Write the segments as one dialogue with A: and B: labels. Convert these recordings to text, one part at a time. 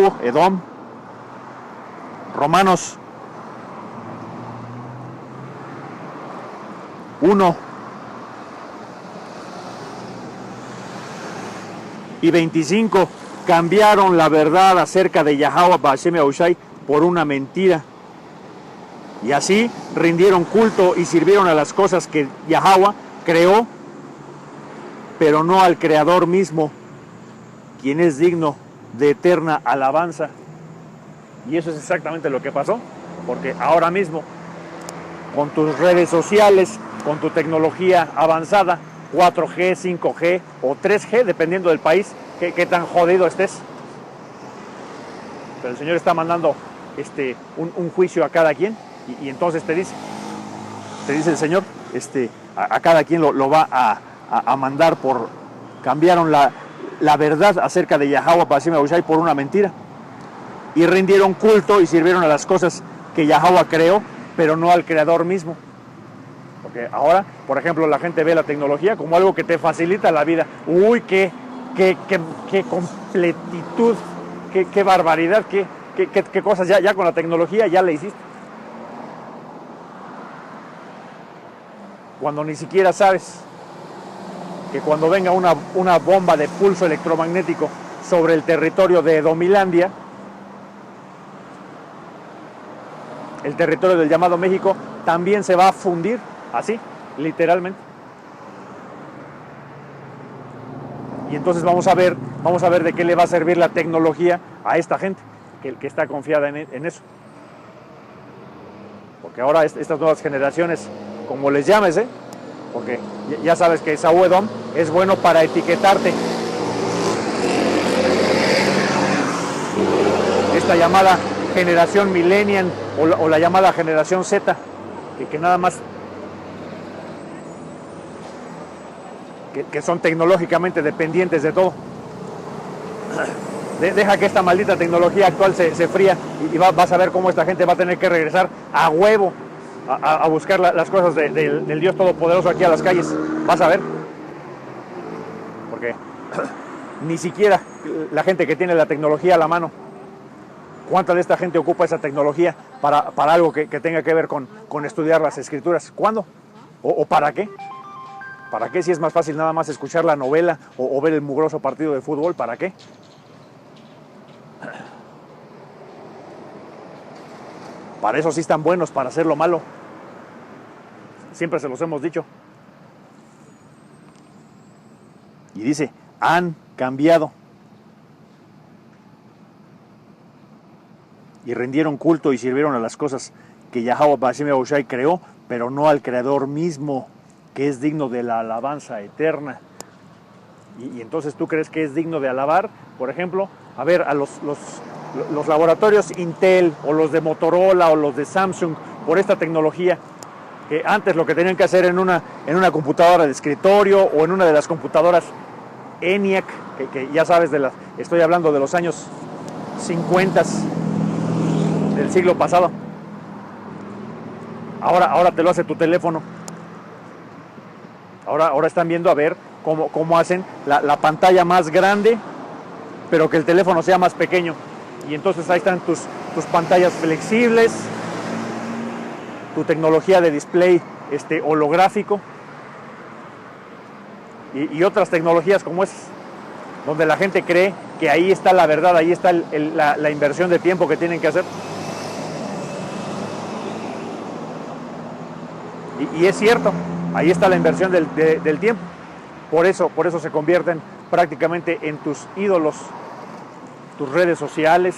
A: Esaú, Edom. Romanos 1 y 25 cambiaron la verdad acerca de Yahweh Ba'ashem Yahushai por una mentira. Y así rindieron culto y sirvieron a las cosas que Yahweh creó, pero no al Creador mismo, quien es digno de eterna alabanza. Y eso es exactamente lo que pasó, porque ahora mismo, con tus redes sociales, con tu tecnología avanzada, 4G, 5G o 3G, dependiendo del país, qué tan jodido estés. Pero el Señor está mandando un juicio a cada quien, y entonces te dice el Señor, a cada quien lo va a mandar por... Cambiaron la verdad acerca de Yahweh Ba'ashem Yahushai por una mentira. Y rindieron culto y sirvieron a las cosas que Yahweh creó, pero no al Creador mismo. Porque ahora, por ejemplo, la gente ve la tecnología como algo que te facilita la vida. Uy, qué completitud, qué barbaridad, qué cosas ya con la tecnología ya le hiciste. Cuando ni siquiera sabes que cuando venga una bomba de pulso electromagnético sobre el territorio de Edomilandia, el territorio del llamado México, también se va a fundir, así, literalmente. Y entonces vamos a ver de qué le va a servir la tecnología a esta gente que está confiada en eso. Porque ahora estas nuevas generaciones, como les llames, porque ya sabes que Esaú Edom es bueno para etiquetarte. Esta llamada generación millennial o la llamada generación Z, que nada más que son tecnológicamente dependientes de todo. Deja que esta maldita tecnología actual se fría y vas a ver cómo esta gente va a tener que regresar a huevo a buscar las cosas del Dios Todopoderoso aquí a las calles. Vas a ver. Porque ni siquiera la gente que tiene la tecnología a la mano, ¿cuánta de esta gente ocupa esa tecnología para algo que tenga que ver con estudiar las escrituras? ¿Cuándo? ¿O para qué? ¿Para qué si es más fácil nada más escuchar la novela o ver el mugroso partido de fútbol? ¿Para qué? Para eso sí están buenos, para hacer lo malo. Siempre se los hemos dicho. Y dice, han cambiado. Y rindieron culto y sirvieron a las cosas que Yahweh Ba'ashem Yahushai creó, pero no al Creador mismo, que es digno de la alabanza eterna. Y entonces tú crees que es digno de alabar, por ejemplo, a ver, a los laboratorios Intel o los de Motorola o los de Samsung por esta tecnología, que antes lo que tenían que hacer en una computadora de escritorio o en una de las computadoras ENIAC, que ya sabes, estoy hablando de los años 50 del siglo pasado. Ahora te lo hace tu teléfono. Ahora están viendo a ver cómo hacen la pantalla más grande, pero que el teléfono sea más pequeño. Y entonces ahí están tus pantallas flexibles, tu tecnología de display holográfico y otras tecnologías como esas, donde la gente cree que ahí está la verdad, ahí está la inversión de tiempo que tienen que hacer. Y es cierto, ahí está la inversión del tiempo. Por eso se convierten prácticamente en tus ídolos, tus redes sociales,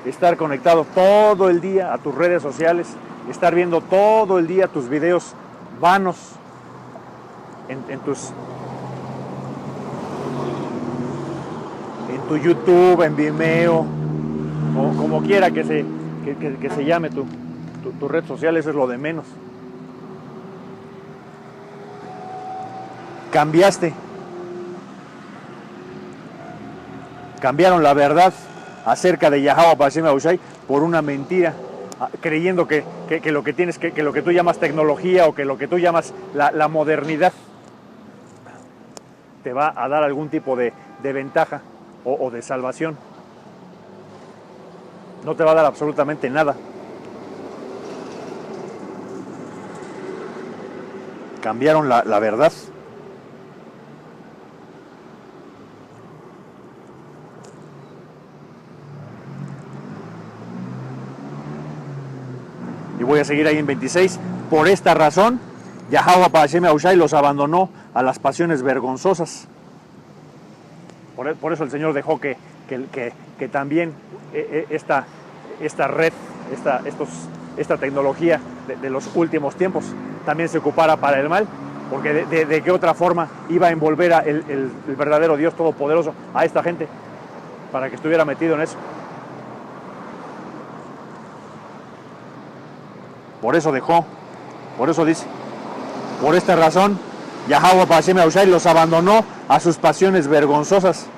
A: estar conectado todo el día a tus redes sociales, estar viendo todo el día tus videos vanos en tu YouTube, en Vimeo, o como quiera que se llame tu red social. Eso es lo de menos. Cambiaron la verdad acerca de Yahweh Ba'ashem Yahushai por una mentira, creyendo que lo que tienes, que lo que tú llamas tecnología o que lo que tú llamas la modernidad te va a dar algún tipo de ventaja o de salvación. No te va a dar absolutamente nada. Cambiaron la verdad. Y voy a seguir ahí en 26. Por esta razón, Yahweh Hashem Yahushai los abandonó a las pasiones vergonzosas. Por eso el Señor dejó que también esta red, esta tecnología de los últimos tiempos también se ocupara para el mal, porque de qué otra forma iba a envolver el verdadero Dios Todopoderoso a esta gente para que estuviera metido en eso. Por eso dejó, por eso dice, por esta razón, Yahweh Hashem Yahushai los abandonó a sus pasiones vergonzosas.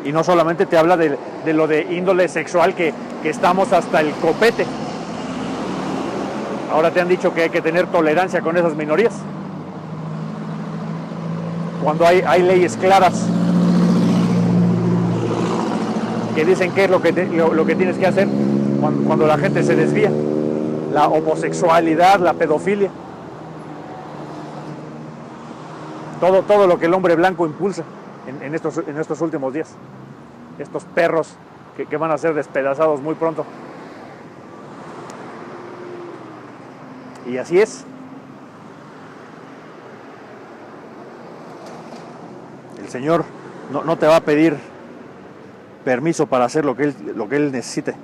A: Y no solamente te habla de lo de índole sexual, que estamos hasta el copete. Ahora te han dicho que hay que tener tolerancia con esas minorías. Cuando hay leyes claras que dicen qué es lo que tienes que hacer cuando la gente se desvía. La homosexualidad, la pedofilia. Todo lo que el hombre blanco impulsa en estos últimos días. Estos perros que van a ser despedazados muy pronto. Y así es. El Señor no te va a pedir permiso para hacer lo que Él necesite.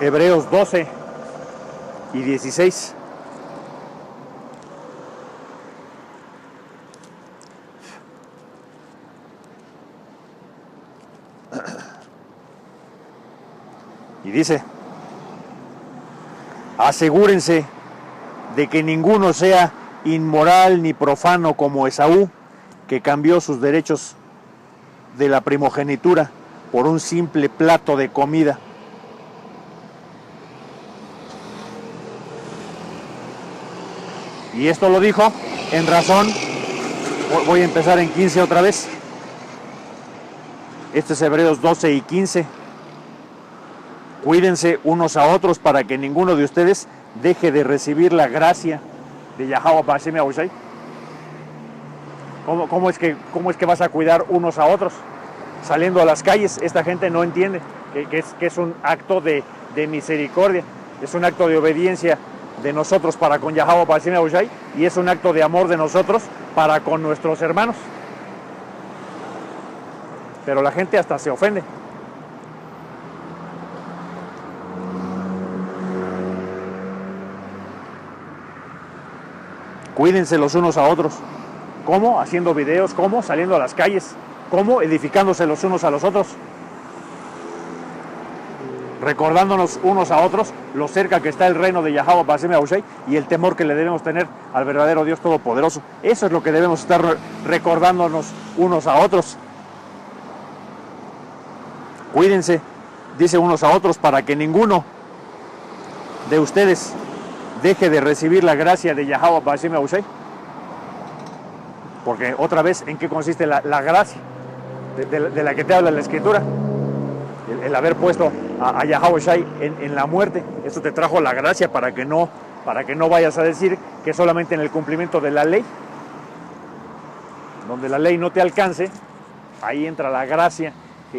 A: Hebreos 12 y 16. Y dice: asegúrense de que ninguno sea inmoral ni profano como Esaú, que cambió sus derechos de la primogenitura por un simple plato de comida. Y esto lo dijo en razón, voy a empezar en 15 otra vez. Este es Hebreos 12 y 15. Cuídense unos a otros para que ninguno de ustedes deje de recibir la gracia de Yahweh Hashem Yahushai. ¿Cómo es que vas a cuidar unos a otros? Saliendo a las calles. Esta gente no entiende que es un acto de misericordia, es un acto de obediencia de nosotros para con Yahweh Hashem Yahushai, y es un acto de amor de nosotros para con nuestros hermanos. Pero la gente hasta se ofende. Cuídense los unos a otros. ¿Cómo? Haciendo videos. ¿Cómo? Saliendo a las calles. ¿Cómo? Edificándose los unos a los otros. Recordándonos unos a otros lo cerca que está el reino de Yahweh Hashem Yahushai y el temor que le debemos tener al verdadero Dios Todopoderoso. Eso es lo que debemos estar recordándonos unos a otros. Cuídense, dice, unos a otros, para que ninguno de ustedes deje de recibir la gracia de Yahweh Hashem Yahushai. Porque otra vez, ¿en qué consiste la gracia de la que te habla la Escritura? El haber puesto a Yahweh en la muerte. Eso te trajo la gracia para que no vayas a decir que solamente en el cumplimiento de la ley, donde la ley no te alcance, ahí entra la gracia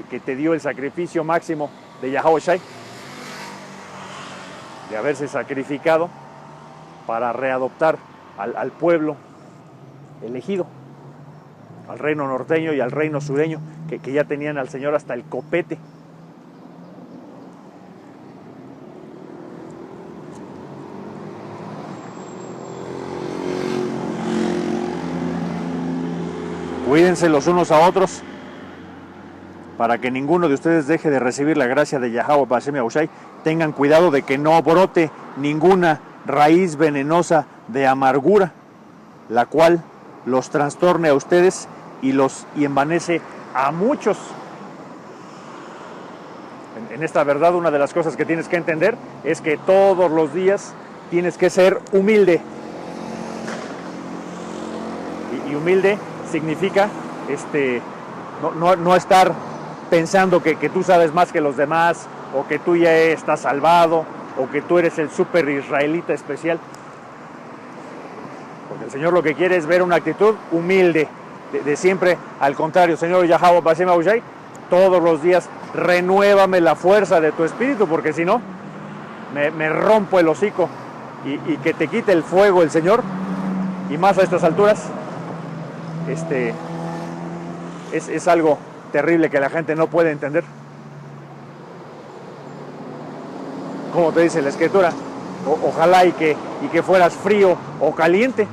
A: que te dio el sacrificio máximo de Yahweh, de haberse sacrificado para readoptar al pueblo elegido, al reino norteño y al reino sureño, que ya tenían al Señor hasta el copete. Cuídense los unos a otros para que ninguno de ustedes deje de recibir la gracia de Yahweh Bashem Yahushai, tengan cuidado de que no brote ninguna raíz venenosa de amargura, la cual los trastorne a ustedes y envanece a muchos. En esta verdad, una de las cosas que tienes que entender es que todos los días tienes que ser humilde. Y humilde significa no estar pensando que tú sabes más que los demás, o que tú ya estás salvado, o que tú eres el super israelita especial. Porque el Señor lo que quiere es ver una actitud humilde, de siempre al contrario. Señor Yahweh Bashem Yahushai, todos los días renuévame la fuerza de tu espíritu, porque si no, me rompo el hocico, y que te quite el fuego el Señor, y más a estas alturas, es algo terrible que la gente no puede entender. Como te dice la Escritura, ojalá y que fueras frío o caliente,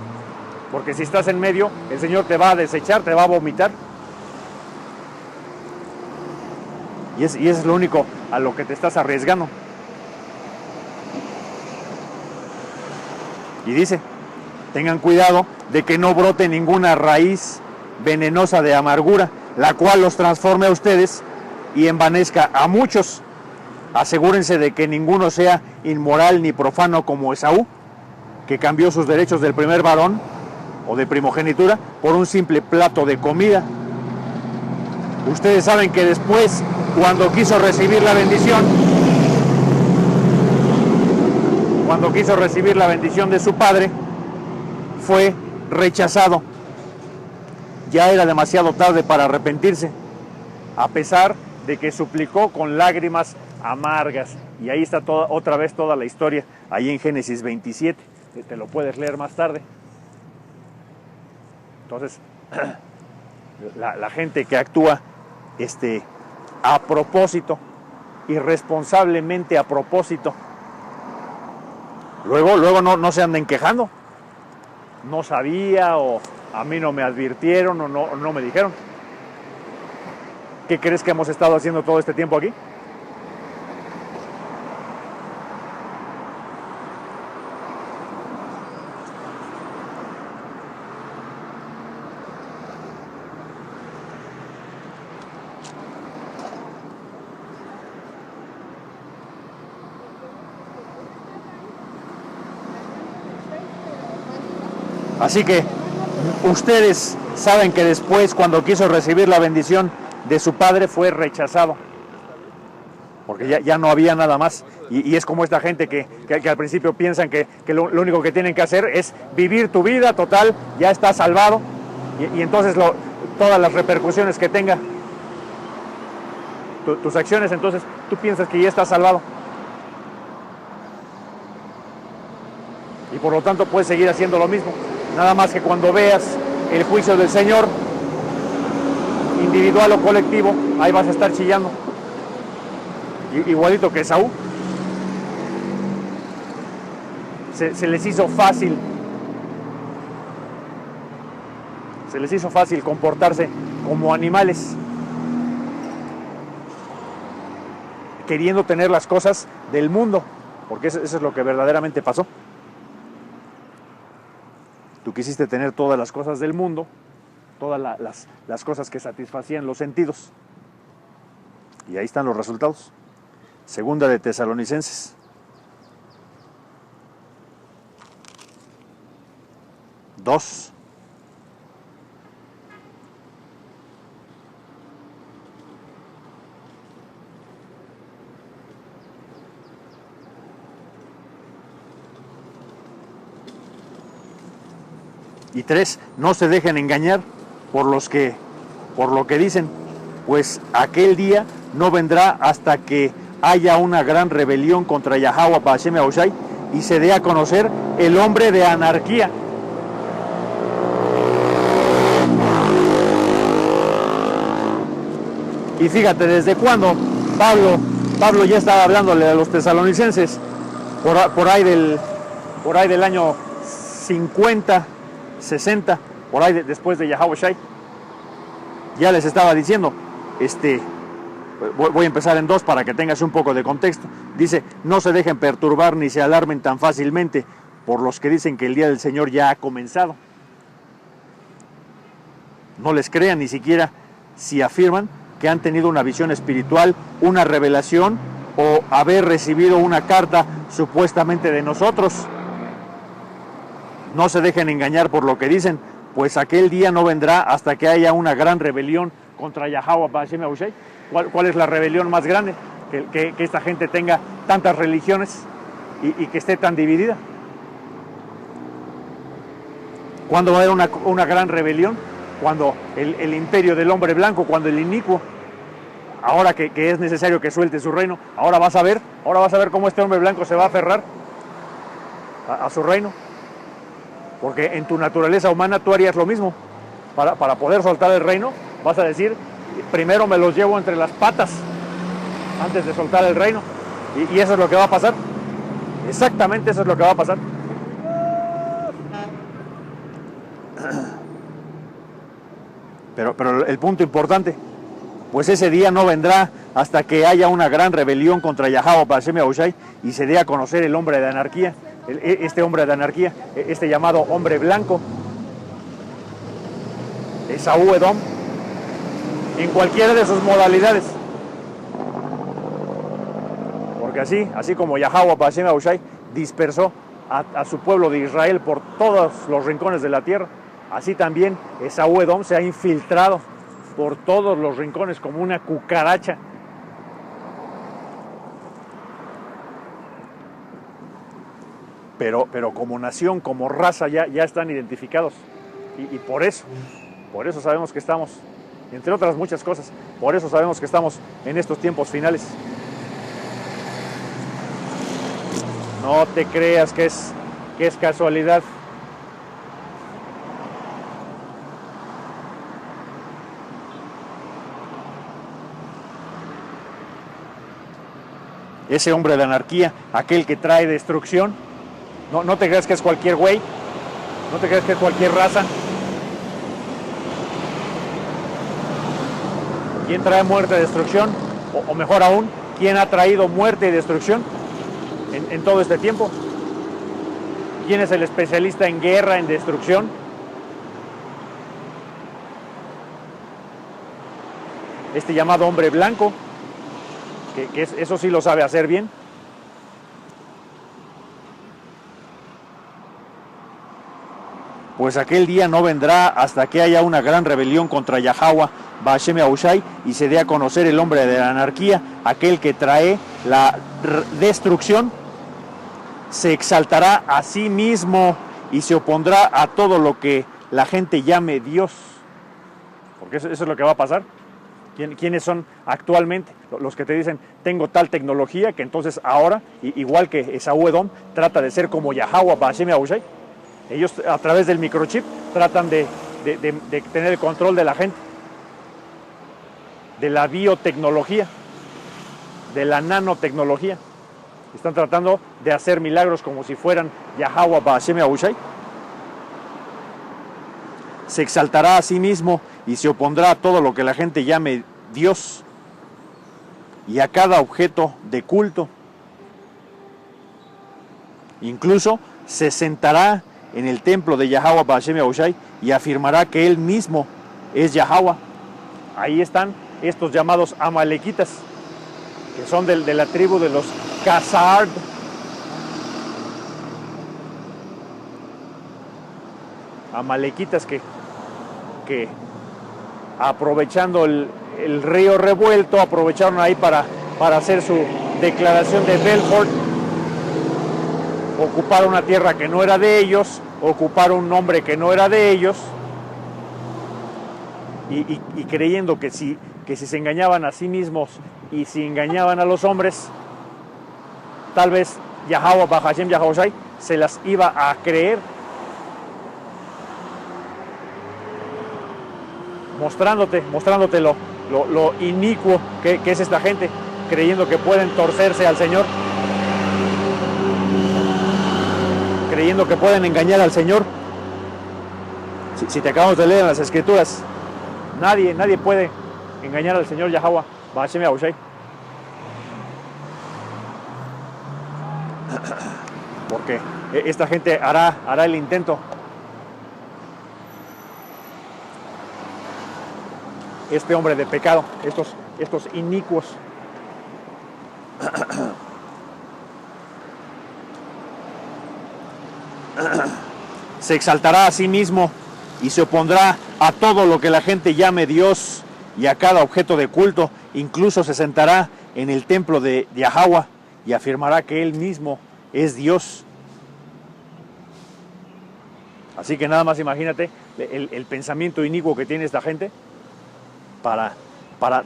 A: porque si estás en medio, el Señor te va a desechar, te va a vomitar. Y es lo único a lo que te estás arriesgando. Y dice, tengan cuidado de que no brote ninguna raíz venenosa de amargura, la cual los transforme a ustedes y envanezca a muchos. Asegúrense de que ninguno sea inmoral ni profano como Esaú, que cambió sus derechos del primer varón o de primogenitura por un simple plato de comida. Ustedes saben que después, cuando quiso recibir la bendición de su padre, fue rechazado. Ya era demasiado tarde para arrepentirse, a pesar de que suplicó con lágrimas amargas. Y ahí está otra vez toda la historia, ahí en Génesis 27, te lo puedes leer más tarde. Entonces, la gente que actúa a propósito, irresponsablemente a propósito, luego no se anden quejando. No sabía, o a mí no me advirtieron, o no me dijeron. ¿Qué crees que hemos estado haciendo todo este tiempo aquí? Así que ustedes saben que después, cuando quiso recibir la bendición de su padre, fue rechazado, porque ya no había nada más. Y es como esta gente que al principio piensan que lo único que tienen que hacer es vivir tu vida, total, ya estás salvado, y entonces todas las repercusiones que tenga tus acciones, entonces tú piensas que ya estás salvado. Y por lo tanto puedes seguir haciendo lo mismo. Nada más que cuando veas el juicio del Señor, individual o colectivo, ahí vas a estar chillando. Igualito que Esaú. Se les hizo fácil. Se les hizo fácil comportarse como animales, queriendo tener las cosas del mundo, porque eso es lo que verdaderamente pasó. Tú quisiste tener todas las cosas del mundo, todas las cosas que satisfacían los sentidos. Y ahí están los resultados. Segunda de Tesalonicenses. Dos. Y 3, no se dejen engañar por lo que dicen, pues aquel día no vendrá hasta que haya una gran rebelión contra Yahweh Bashem Yahushai y se dé a conocer el hombre de anarquía. Y fíjate, desde cuándo Pablo ya estaba hablándole a los tesalonicenses, por ahí del año 50, 60, por ahí después de Yahushai, ya les estaba diciendo, Voy a empezar en 2 para que tengas un poco de contexto. Dice, no se dejen perturbar ni se alarmen tan fácilmente por los que dicen que el día del Señor ya ha comenzado. No les crean ni siquiera si afirman que han tenido una visión espiritual, una revelación o haber recibido una carta supuestamente de nosotros. No se dejen engañar por lo que dicen, pues aquel día no vendrá hasta que haya una gran rebelión contra Yahweh Hashem Yahushai. ¿Cuál es la rebelión más grande? Que esta gente tenga tantas religiones y que esté tan dividida. ¿Cuándo va a haber una gran rebelión? Cuando el imperio del hombre blanco, cuando el inicuo, ahora que es necesario que suelte su reino, ahora vas a ver cómo este hombre blanco se va a aferrar a su reino. Porque en tu naturaleza humana tú harías lo mismo. Para poder soltar el reino, vas a decir, primero me los llevo entre las patas antes de soltar el reino. Y eso es lo que va a pasar. Exactamente eso es lo que va a pasar. Pero el punto importante, pues ese día no vendrá hasta que haya una gran rebelión contra Yahweh Hashem Yahushai y se dé a conocer el hombre de anarquía, este hombre de anarquía, este llamado hombre blanco, Esaú Edom, en cualquiera de sus modalidades. Porque así como Yahweh Hashem Yahushai dispersó a su pueblo de Israel por todos los rincones de la tierra, así también Esaú Edom se ha infiltrado por todos los rincones como una cucaracha. Pero como nación, como raza, ya están identificados. Y por eso sabemos que estamos, entre otras muchas cosas, por eso sabemos que estamos en estos tiempos finales. No te creas que es casualidad. Ese hombre de anarquía, aquel que trae destrucción, no te creas que es cualquier güey, no te creas que es cualquier raza. ¿Quién trae muerte y destrucción? O mejor aún, ¿quién ha traído muerte y destrucción en todo este tiempo? ¿Quién es el especialista en guerra, en destrucción? Este llamado hombre blanco, que eso sí lo sabe hacer bien. Pues aquel día no vendrá hasta que haya una gran rebelión contra Yahweh Hashem Yahushai y se dé a conocer el hombre de la anarquía, aquel que trae la destrucción, se exaltará a sí mismo y se opondrá a todo lo que la gente llame Dios. Porque eso es lo que va a pasar. ¿Quiénes son actualmente? Los que te dicen, tengo tal tecnología que entonces ahora, igual que Esaú Edom, trata de ser como Yahweh Hashem Yahushai. Ellos a través del microchip tratan de tener el control de la gente, de la biotecnología, de la nanotecnología. Están tratando de hacer milagros como si fueran Yahweh Hashem Yahushai. Se exaltará a sí mismo y se opondrá a todo lo que la gente llame Dios y a cada objeto de culto. Incluso se sentará en el templo de Yahweh Hashem Yahushai y afirmará que él mismo es Yahweh. Ahí están estos llamados amalequitas, que son de la tribu de los Khazar. Amalequitas que aprovechando el río revuelto, aprovecharon ahí para hacer su declaración de Belfort, ocupar una tierra que no era de ellos, ocupar un nombre que no era de ellos, y creyendo que si se engañaban a sí mismos y si engañaban a los hombres, tal vez Yahweh Hashem Yahushai se las iba a creer, mostrándote lo inicuo que es esta gente, creyendo que pueden torcerse al Señor, creyendo que pueden engañar al Señor. Si te acabamos de leer en las Escrituras, nadie puede engañar al Señor Yahweh. Bahashem Yahushai. Porque esta gente hará el intento. Este hombre de pecado, estos inicuos. Se exaltará a sí mismo y se opondrá a todo lo que la gente llame Dios y a cada objeto de culto. Incluso se sentará en el templo de Yahweh y afirmará que él mismo es Dios. Así que nada más imagínate el pensamiento inicuo que tiene esta gente para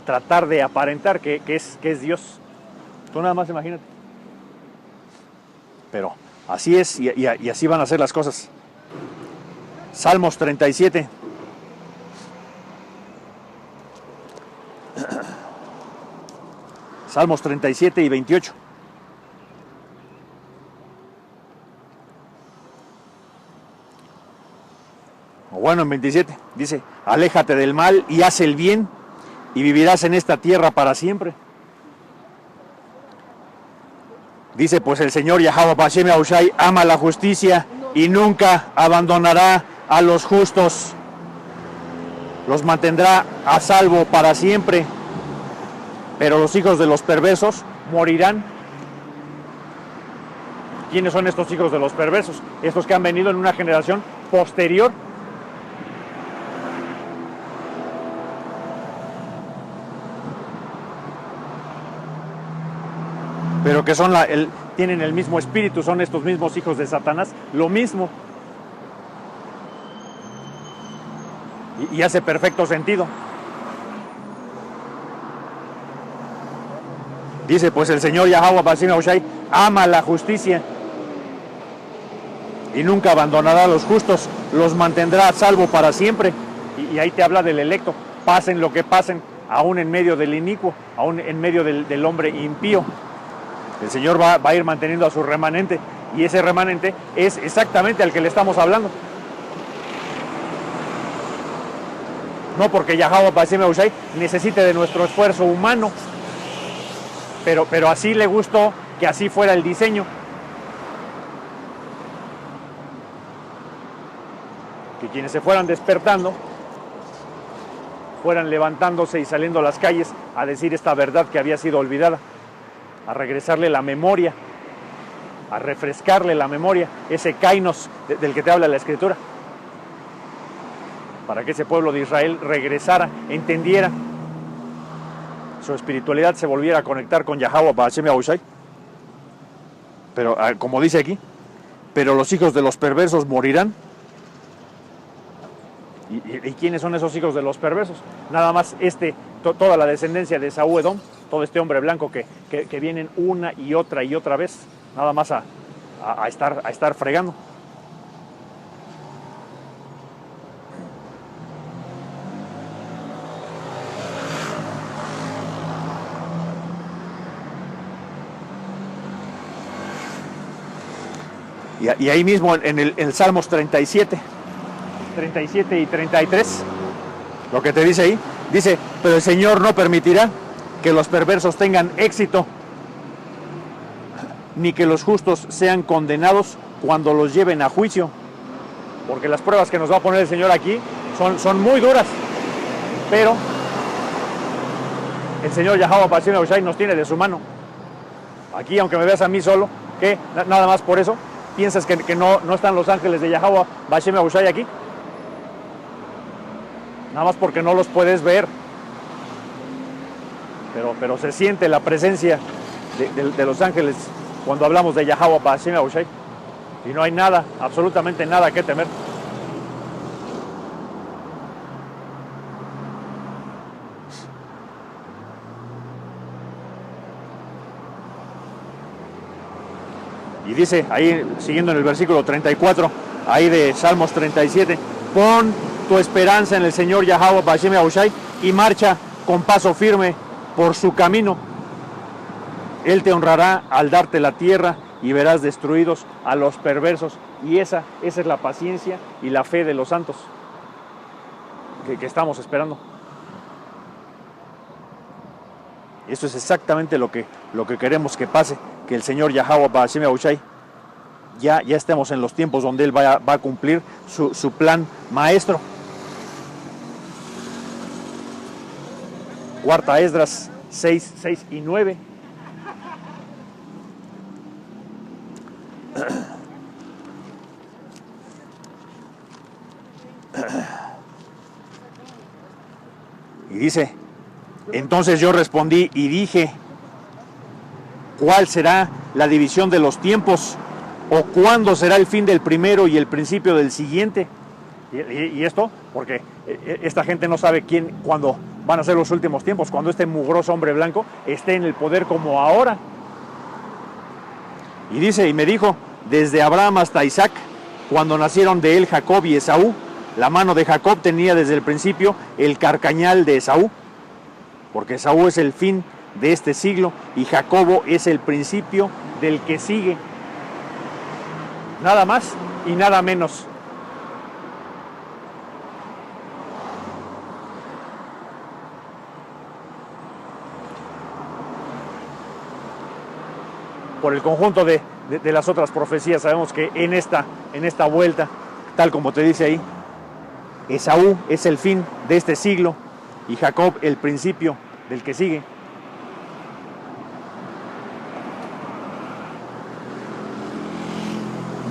A: tratar de aparentar que es Dios. Tú nada más imagínate. Pero así es y así van a ser las cosas. Salmos 37. Salmos 37 y 28. O bueno, en 27 dice: aléjate del mal y haz el bien y vivirás en esta tierra para siempre. Dice: pues el Señor Yahweh Bahashem Yahushai ama la justicia y nunca abandonará a los justos. Los mantendrá a salvo para siempre. Pero los hijos de los perversos morirán. ¿Quiénes son estos hijos de los perversos? Estos que han venido en una generación posterior. Pero que son tienen el mismo espíritu, son estos mismos hijos de Satanás, lo mismo. Y hace perfecto sentido. Dice: pues el Señor Yahweh Bahashem Yahushai ama la justicia y nunca abandonará a los justos, los mantendrá a salvo para siempre. Y ahí te habla del electo, pasen lo que pasen, aún en medio del inicuo, aún en medio del hombre impío. El Señor va a ir manteniendo a su remanente, y ese remanente es exactamente al que le estamos hablando. No porque Yahweh Bahashem Yahushai necesite de nuestro esfuerzo humano, pero así le gustó que así fuera el diseño. Que quienes se fueran despertando, fueran levantándose y saliendo a las calles a decir esta verdad que había sido olvidada, a regresarle la memoria, a refrescarle la memoria, ese kainos del que te habla la Escritura, para que ese pueblo de Israel regresara, entendiera, su espiritualidad se volviera a conectar con Yahweh Bahashem Yahushai. Pero como dice aquí, pero los hijos de los perversos morirán. ¿Y quiénes son esos hijos de los perversos? Nada más toda la descendencia de Esaú Edom, todo este hombre blanco que vienen una y otra vez, nada más a estar fregando. Y ahí mismo en el Salmos 37 y 33, lo que te dice ahí, dice: pero el Señor no permitirá que los perversos tengan éxito, ni que los justos sean condenados cuando los lleven a juicio. Porque las pruebas que nos va a poner el Señor aquí son muy duras, pero el Señor Yahweh Bahashem Yahushai nos tiene de su mano. Aquí, aunque me veas a mí solo, que nada más por eso piensas que no están los ángeles de Yahweh Bahashem Yahushai aquí, nada más porque no los puedes ver, pero se siente la presencia de los ángeles cuando hablamos de Yahweh Bahashem Yahushai, y no hay nada, absolutamente nada que temer. Y dice ahí, siguiendo en el versículo 34, ahí de Salmos 37, pon tu esperanza en el Señor Yahweh Bahashem Yahushai y marcha con paso firme por su camino. Él te honrará al darte la tierra y verás destruidos a los perversos. Y esa es la paciencia y la fe de los santos que estamos esperando. Eso es exactamente lo que queremos que pase, que el Señor Yahweh Ba'ashem Yahushai ya estemos en los tiempos donde Él va a cumplir su plan maestro. Cuarta Esdras 6 y 9. Y dice, entonces yo respondí y dije, ¿cuál será la división de los tiempos? ¿O cuándo será el fin del primero y el principio del siguiente? Y esto, porque esta gente no sabe cuándo van a ser los últimos tiempos, cuando este mugroso hombre blanco esté en el poder como ahora. Y dice, y me dijo, desde Abraham hasta Isaac, cuando nacieron de él Jacob y Esaú, la mano de Jacob tenía desde el principio el carcañal de Esaú, porque Esaú es el fin de este siglo y Jacobo es el principio del que sigue. Nada más y nada menos. Por el conjunto de las otras profecías sabemos que en esta vuelta, tal como te dice ahí, Esaú es el fin de este siglo y Jacob el principio del que sigue.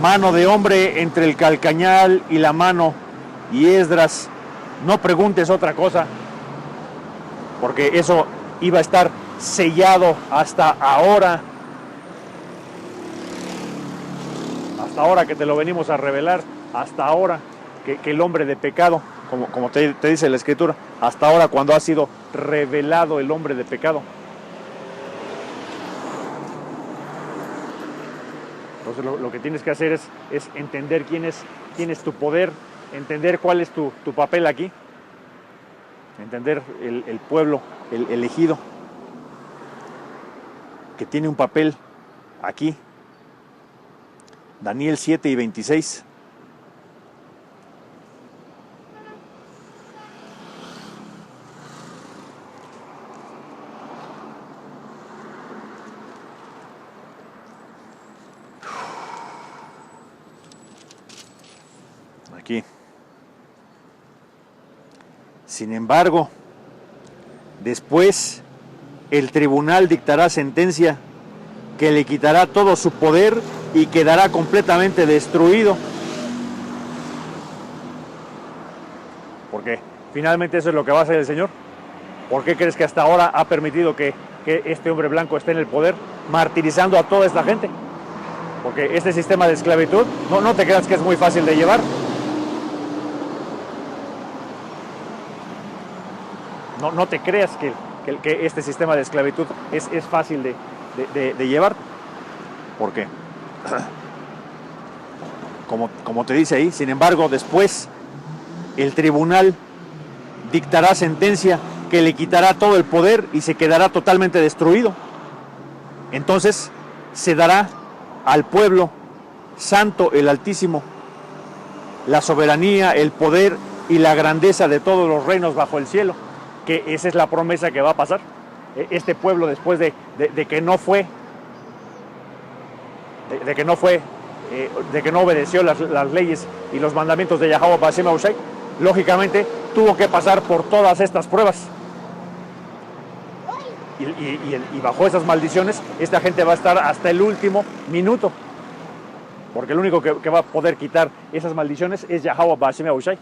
A: Mano de hombre entre el calcañal y la mano, y Esdras, no preguntes otra cosa, porque eso iba a estar sellado hasta ahora que te lo venimos a revelar, hasta ahora que el hombre de pecado, como te dice la Escritura, hasta ahora cuando ha sido revelado el hombre de pecado. Entonces lo que tienes que hacer es entender quién es tu poder, entender cuál es tu papel aquí, entender el pueblo, el elegido, que tiene un papel aquí. Daniel 7 y 26. Aquí. Sin embargo, después el tribunal dictará sentencia que le quitará todo su poder y quedará completamente destruido. Porque finalmente eso es lo que va a hacer el Señor. ¿Por qué crees que hasta ahora ha permitido que este hombre blanco esté en el poder, martirizando a toda esta gente? Porque este sistema de esclavitud, no te creas que es muy fácil de llevar. No te creas que este sistema de esclavitud es fácil de llevar. ¿Por qué? Como te dice ahí, sin embargo, después el tribunal dictará sentencia que le quitará todo el poder y se quedará totalmente destruido. Entonces se dará al pueblo santo, el Altísimo, la soberanía, el poder y la grandeza de todos los reinos bajo el cielo, que esa es la promesa que va a pasar. Este pueblo, después de que no fue, de que no obedeció las leyes y los mandamientos de Yahweh Ba'ashem Yahushai, lógicamente tuvo que pasar por todas estas pruebas. Y bajo esas maldiciones, esta gente va a estar hasta el último minuto. Porque el único que va a poder quitar esas maldiciones es Yahweh Ba'ashem Yahushai.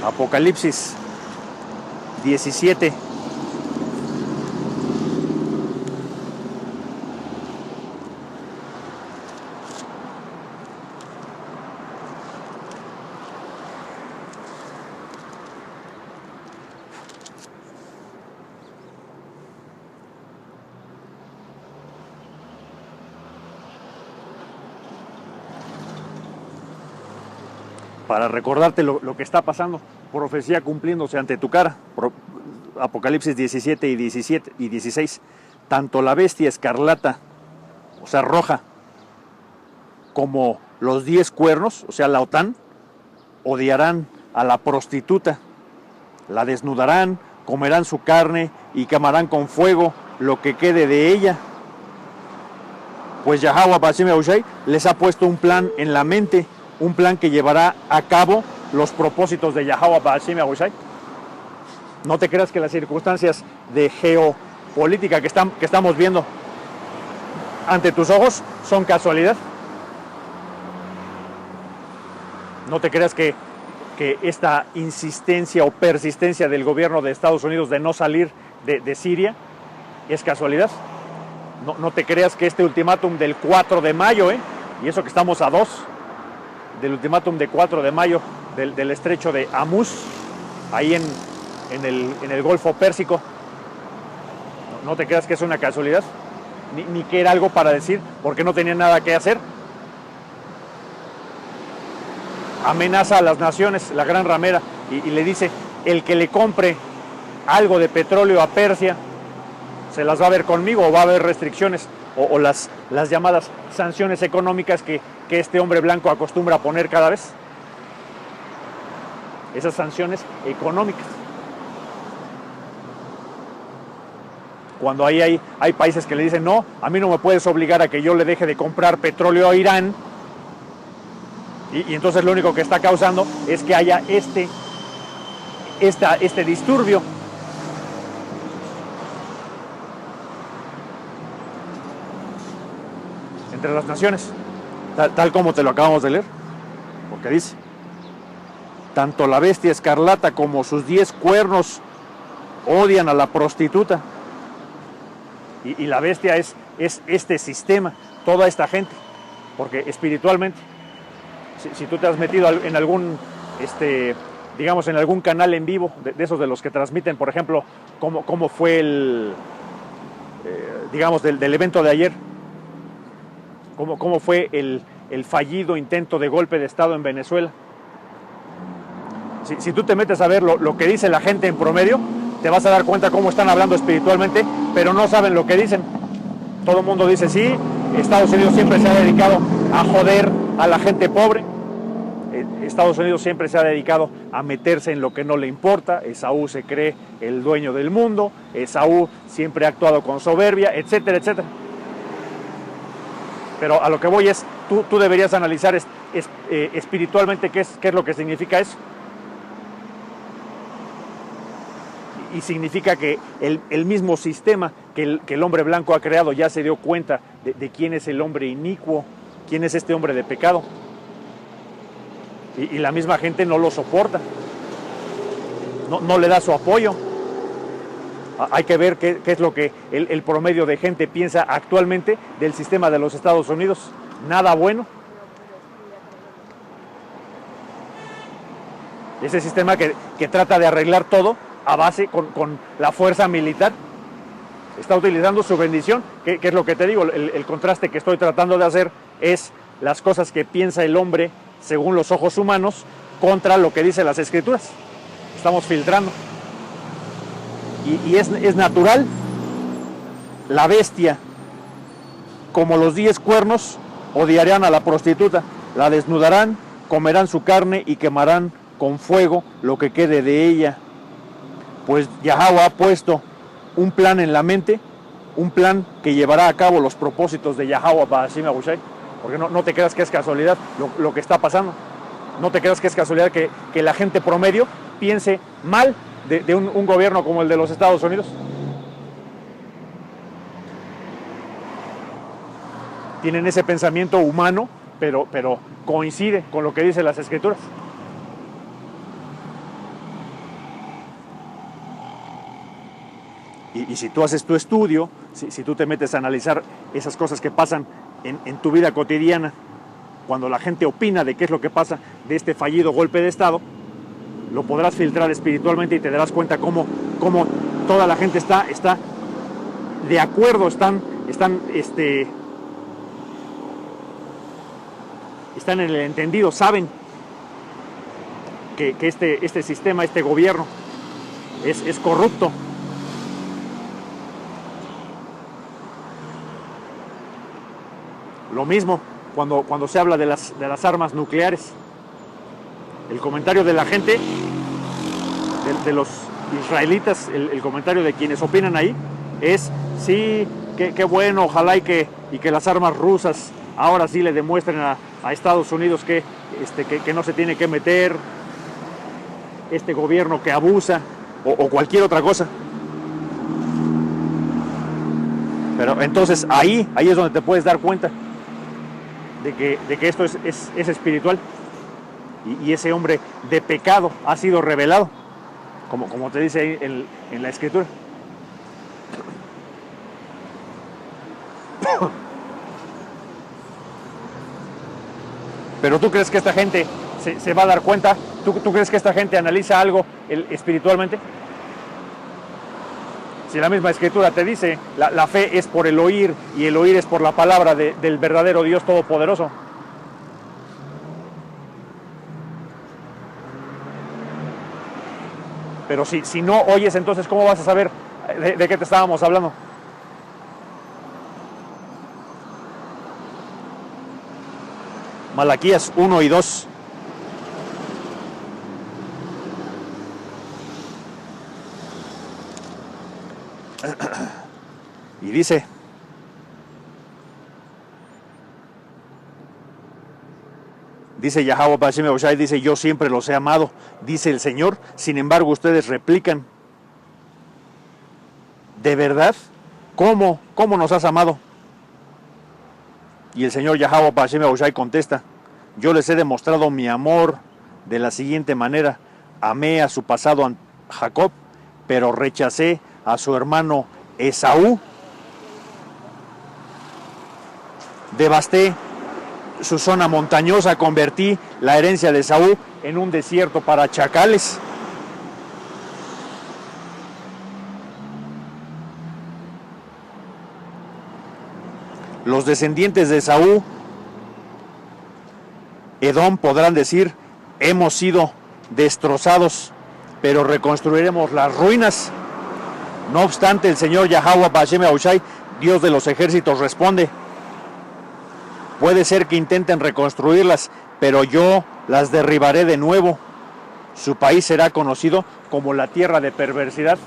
A: Apocalipsis 17. Para recordarte lo que está pasando, profecía cumpliéndose ante tu cara, Apocalipsis 17 y 16, tanto la bestia escarlata, o sea, roja, como los 10 cuernos, o sea, la OTAN, odiarán a la prostituta, la desnudarán, comerán su carne y quemarán con fuego lo que quede de ella. Pues Yahweh Bashem Yahushai les ha puesto un plan en la mente, un plan que llevará a cabo los propósitos de Yahweh Bashem Yahushai. No te creas que las circunstancias de geopolítica que estamos viendo ante tus ojos son casualidad. No te creas que esta insistencia o persistencia del gobierno de Estados Unidos de no salir de Siria es casualidad. No te creas que este ultimátum del 4 de mayo, y eso que estamos a 2, del ultimátum de 4 de mayo del estrecho de Amús, ahí en el Golfo Pérsico, no te creas que es una casualidad, ni que era algo para decir, porque no tenía nada que hacer. Amenaza a las naciones, la gran ramera, y le dice, el que le compre algo de petróleo a Persia, se las va a ver conmigo, o va a haber restricciones, o las llamadas sanciones económicas que este hombre blanco acostumbra a poner cada vez. Esas sanciones económicas. Cuando ahí hay países que le dicen, no, a mí no me puedes obligar a que yo le deje de comprar petróleo a Irán, y entonces lo único que está causando es que haya este disturbio. Entre las naciones, tal como te lo acabamos de leer, porque dice, tanto la bestia escarlata como sus 10 cuernos odian a la prostituta, y la bestia es este sistema, toda esta gente, porque espiritualmente, si tú te has metido en algún, digamos, en algún canal en vivo, de esos de los que transmiten, por ejemplo, cómo fue digamos, del evento de ayer, cómo fue el fallido intento de golpe de Estado en Venezuela. Si tú te metes a ver lo que dice la gente en promedio, te vas a dar cuenta cómo están hablando espiritualmente, pero no saben lo que dicen. Todo el mundo dice, sí, Estados Unidos siempre se ha dedicado a joder a la gente pobre. Estados Unidos siempre se ha dedicado a meterse en lo que no le importa. Esaú se cree el dueño del mundo. Esaú siempre ha actuado con soberbia, etcétera, etcétera. Pero a lo que voy es, tú deberías analizar espiritualmente qué es lo que significa eso. Y significa que el mismo sistema que el hombre blanco ha creado ya se dio cuenta de quién es el hombre inicuo, quién es este hombre de pecado. Y la misma gente no lo soporta, no le da su apoyo. Hay que ver qué es lo que el promedio de gente piensa actualmente del sistema de los Estados Unidos. Nada bueno. Ese sistema que trata de arreglar todo a base con la fuerza militar. Está utilizando su bendición, que es lo que te digo, el contraste que estoy tratando de hacer es las cosas que piensa el hombre según los ojos humanos contra lo que dicen las Escrituras. Estamos filtrando. Y es natural, la bestia, como los 10 cuernos, odiarán a la prostituta, la desnudarán, comerán su carne y quemarán con fuego lo que quede de ella. Pues Yahweh ha puesto un plan en la mente, un plan que llevará a cabo los propósitos de Yahweh Bashem Yahushai. Porque no te creas que es casualidad lo que está pasando. No te creas que es casualidad que la gente promedio piense mal de un gobierno como el de los Estados Unidos. Tienen ese pensamiento humano, pero coincide con lo que dicen las Escrituras. Y si tú haces tu estudio, si tú te metes a analizar esas cosas que pasan en tu vida cotidiana, cuando la gente opina de qué es lo que pasa de este fallido golpe de Estado, lo podrás filtrar espiritualmente y te darás cuenta cómo toda la gente está de acuerdo, están en el entendido, saben que este sistema, este gobierno es corrupto. Lo mismo cuando se habla de las armas nucleares. El comentario de la gente, de los israelitas, el comentario de quienes opinan ahí, es sí, qué bueno, ojalá y que las armas rusas ahora sí le demuestren a Estados Unidos que no se tiene que meter, este gobierno que abusa, o cualquier otra cosa. Pero entonces ahí es donde te puedes dar cuenta de que esto es espiritual, y ese hombre de pecado ha sido revelado, como te dice ahí en la escritura. Pero ¿tú crees que esta gente se va a dar cuenta? ¿Tú crees que esta gente analiza algo espiritualmente? Si la misma escritura te dice, la fe es por el oír, y el oír es por la palabra del verdadero Dios Todopoderoso. Pero si no oyes, entonces ¿cómo vas a saber de qué te estábamos hablando? Malaquías 1 y 2. Y dice: Yahweh Bashem Yahushai, dice: yo siempre los he amado, dice el Señor, sin embargo ustedes replican: ¿de verdad? ¿Cómo nos has amado? Y el Señor Yahweh Bashem Yahushai contesta: yo les he demostrado mi amor de la siguiente manera: amé a su pasado Jacob, pero rechacé a su hermano Esaú. Devasté su zona montañosa, convertí la herencia de Esaú en un desierto para chacales. Los descendientes de Esaú, Edom, podrán decir: hemos sido destrozados, pero reconstruiremos las ruinas. No obstante, el Señor Yahweh Bashem Yahushai, Dios de los ejércitos, responde: puede ser que intenten reconstruirlas, pero yo las derribaré de nuevo. Su país será conocido como la tierra de perversidad.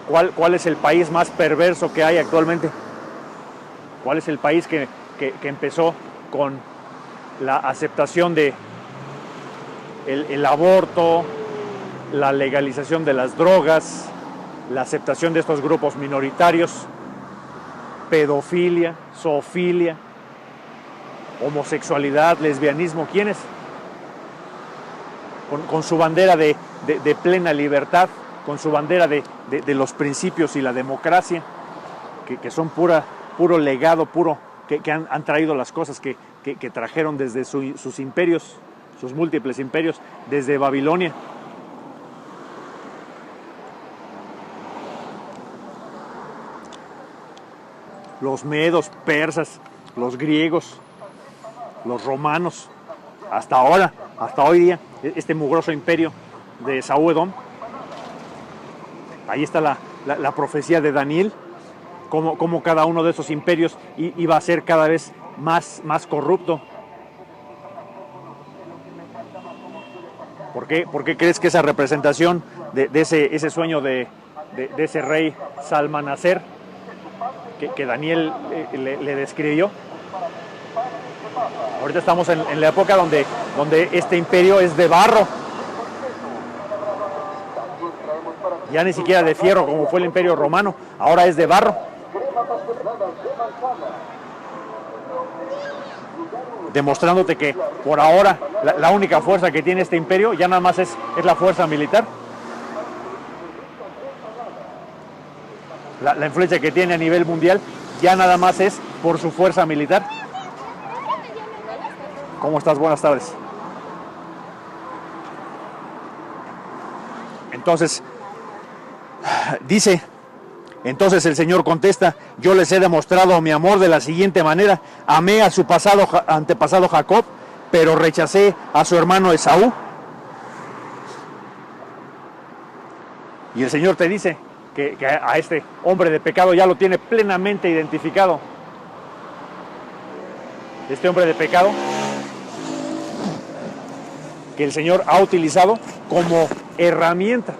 A: ¿Cuál es el país más perverso que hay actualmente? ¿Cuál es el país que empezó con la aceptación de el aborto, la legalización de las drogas, la aceptación de estos grupos minoritarios, pedofilia, zoofilia, homosexualidad, lesbianismo? ¿Quiénes? Con su bandera de plena libertad, con su bandera de los principios y la democracia, que son puro legado, que han traído las cosas que trajeron desde sus imperios, sus múltiples imperios, desde Babilonia. Los medos, persas, los griegos, los romanos, hasta hoy día, este mugroso imperio de Esaú Edom. Ahí está la profecía de Daniel, cómo cada uno de esos imperios iba a ser cada vez más corrupto. ¿Por qué crees que esa representación de ese sueño de ese rey Salmanaser que Daniel le describió? Ahorita estamos en la época donde este imperio es de barro, ya ni siquiera de fierro como fue el imperio romano, ahora es de barro, demostrándote que por ahora la única fuerza que tiene este imperio ya nada más es la fuerza militar. La influencia que tiene a nivel mundial ya nada más es por su fuerza militar. ¿Cómo estás? Buenas tardes. Entonces, entonces el Señor contesta: yo les he demostrado mi amor de la siguiente manera: amé a su antepasado Jacob, pero rechacé a su hermano Esaú. Y el Señor te dice que a este hombre de pecado ya lo tiene plenamente identificado. este hombre de pecado, que el Señor ha utilizado como herramienta.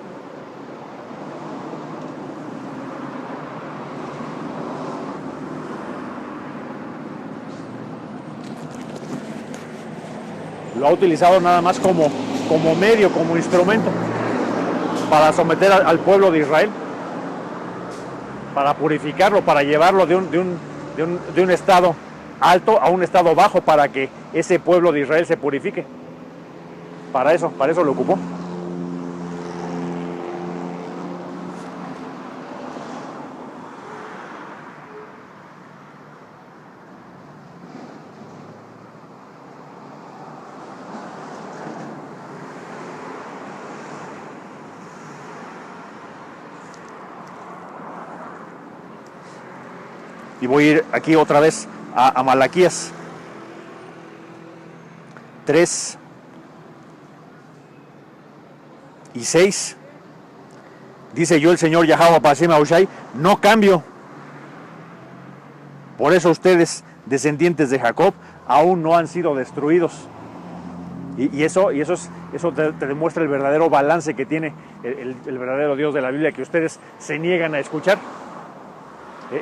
A: Lo ha utilizado nada más como medio, como instrumento para someter al pueblo de Israel, para purificarlo, para llevarlo de un estado alto a un estado bajo, para que ese pueblo de Israel se purifique. Para eso lo ocupó. Y voy a ir aquí otra vez a Malaquías 3 y 6. Dice: yo, el Señor Yahweh Bashem Aushai, no cambio. Por eso ustedes, descendientes de Jacob, aún no han sido destruidos. Y eso te demuestra el verdadero balance que tiene el verdadero Dios de la Biblia, que ustedes se niegan a escuchar.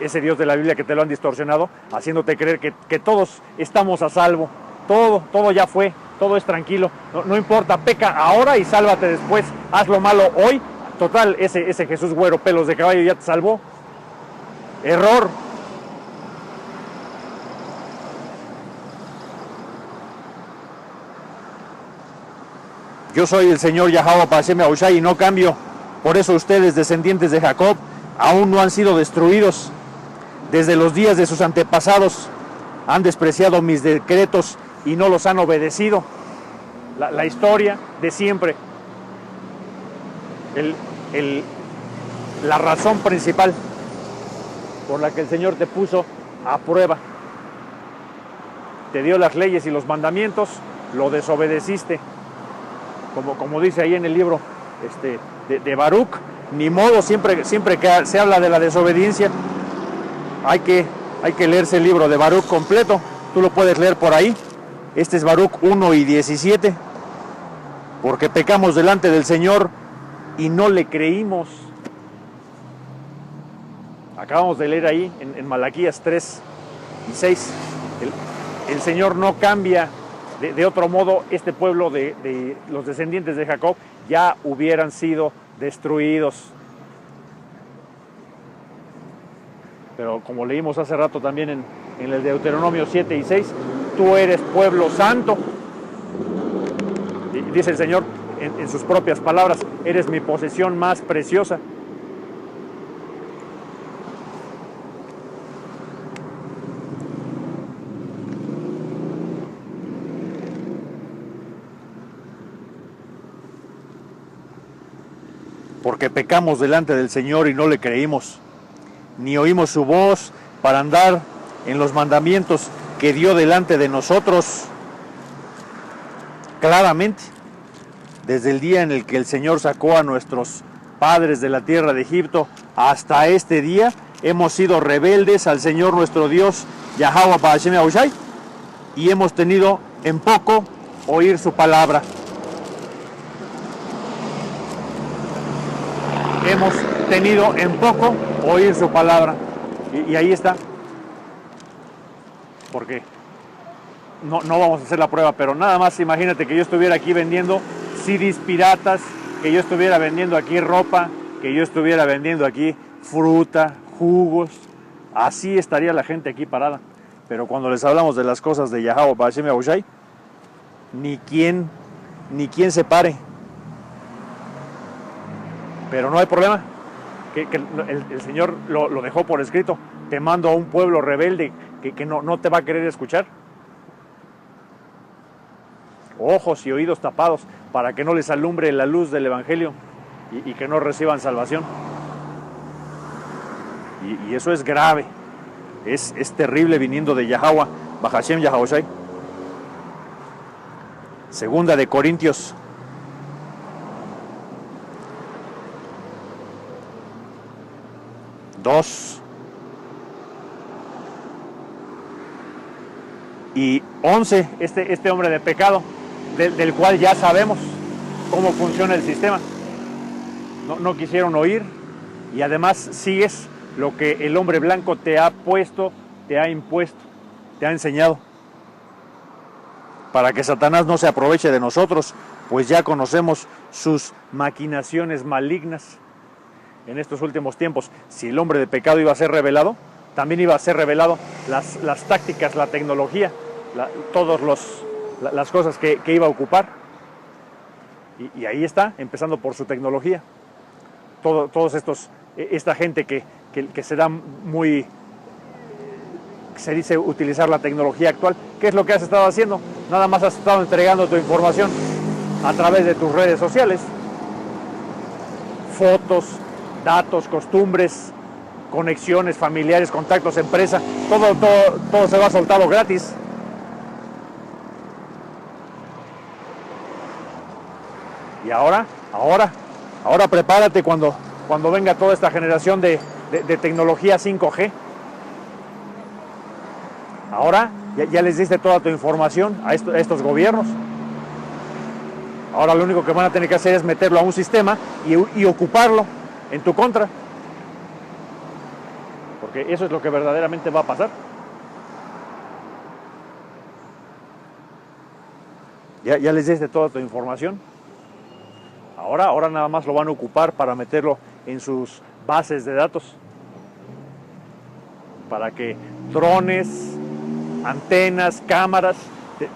A: Ese Dios de la Biblia que te lo han distorsionado, haciéndote creer que todos estamos a salvo, todo ya fue, todo es tranquilo, no importa, peca ahora y sálvate después, haz lo malo hoy, total, ese Jesús güero, pelos de caballo ya te salvó. Error. Yo soy el Señor Yahweh Bashem Aushai y no cambio. Por eso ustedes, descendientes de Jacob, aún no han sido destruidos. Desde los días de sus antepasados han despreciado mis decretos y no los han obedecido. La historia de siempre. La razón principal por la que el Señor te puso a prueba. Te dio las leyes y los mandamientos, lo desobedeciste. Como dice ahí en el libro de Baruch, ni modo, siempre que se habla de la desobediencia, hay que leerse el libro de Baruch completo. Tú lo puedes leer por ahí. Este es Baruch 1 y 17. Porque pecamos delante del Señor y no le creímos. Acabamos de leer ahí en Malaquías 3 y 6. El Señor no cambia. De otro modo, este pueblo de los descendientes de Jacob ya hubieran sido destruidos. Pero como leímos hace rato también en el Deuteronomio 7 y 6, tú eres pueblo santo. Y dice el Señor en sus propias palabras: eres mi posesión más preciosa. Porque pecamos delante del Señor y no le creímos, ni oímos su voz para andar en los mandamientos que dio delante de nosotros. Claramente, desde el día en el que el Señor sacó a nuestros padres de la tierra de Egipto hasta este día, hemos sido rebeldes al Señor nuestro Dios, Yahweh Bashem Aushai, y hemos tenido en poco oír su palabra. Hemos tenido en poco oír su palabra. Y ahí está. Porque no vamos a hacer la prueba, pero nada más imagínate que yo estuviera aquí vendiendo CDs piratas, que yo estuviera vendiendo aquí ropa, que yo estuviera vendiendo aquí fruta, jugos. Así estaría la gente aquí parada. Pero cuando les hablamos de las cosas de Yahweh Bashem Aushai, ni quien se pare. Pero no hay problema, que el Señor lo dejó por escrito. Te mando a un pueblo rebelde que no te va a querer escuchar. Ojos y oídos tapados para que no les alumbre la luz del Evangelio y que no reciban salvación. Y eso es grave, es terrible viniendo de Yahweh, Bahashem Yahaoshai. Segunda de Corintios 2 Y 11, este hombre de pecado, del cual ya sabemos cómo funciona el sistema. No quisieron oír, y además sigues lo que el hombre blanco te ha puesto, te ha impuesto, te ha enseñado. Para que Satanás no se aproveche de nosotros, pues ya conocemos sus maquinaciones malignas en estos últimos tiempos. Si el hombre de pecado iba a ser revelado, también iba a ser revelado las tácticas, la tecnología, todas las cosas que iba a ocupar. Y ahí está, empezando por su tecnología. Todos esta gente que se da muy, se dice utilizar la tecnología actual. ¿Qué es lo que has estado haciendo? Nada más has estado entregando tu información a través de tus redes sociales. Fotos, datos, costumbres, conexiones, familiares, contactos, empresa. Todo se va soltado gratis. Y ahora prepárate cuando venga toda esta generación de tecnología 5G. Ahora ya les diste toda tu información a estos gobiernos. Ahora lo único que van a tener que hacer es meterlo a un sistema y ocuparlo en tu contra. Porque eso es lo que verdaderamente va a pasar. Ya les diste toda tu información. Ahora nada más lo van a ocupar para meterlo en sus bases de datos. Para que drones, antenas, cámaras,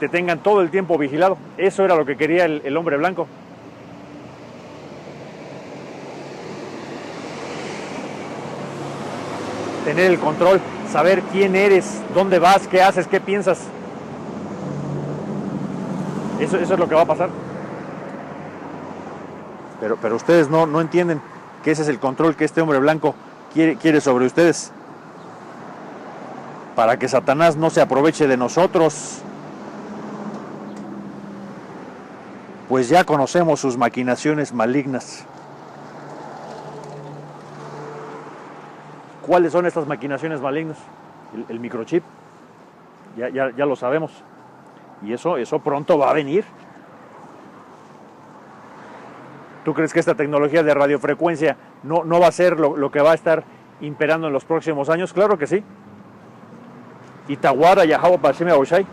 A: te tengan todo el tiempo vigilado. Eso era lo que quería el hombre blanco. Tener el control, saber quién eres, dónde vas, qué haces, qué piensas. Eso es lo que va a pasar. Pero ustedes no entienden que ese es el control que este hombre blanco quiere sobre ustedes. Para que Satanás no se aproveche de nosotros. Pues ya conocemos sus maquinaciones malignas. ¿Cuáles son estas maquinaciones malignas? El microchip. Ya lo sabemos. Y eso pronto va a venir. ¿Tú crees que esta tecnología de radiofrecuencia no va a ser lo que va a estar imperando en los próximos años? Claro que sí. Itawara, Yahweh, Bashem, Yahushai.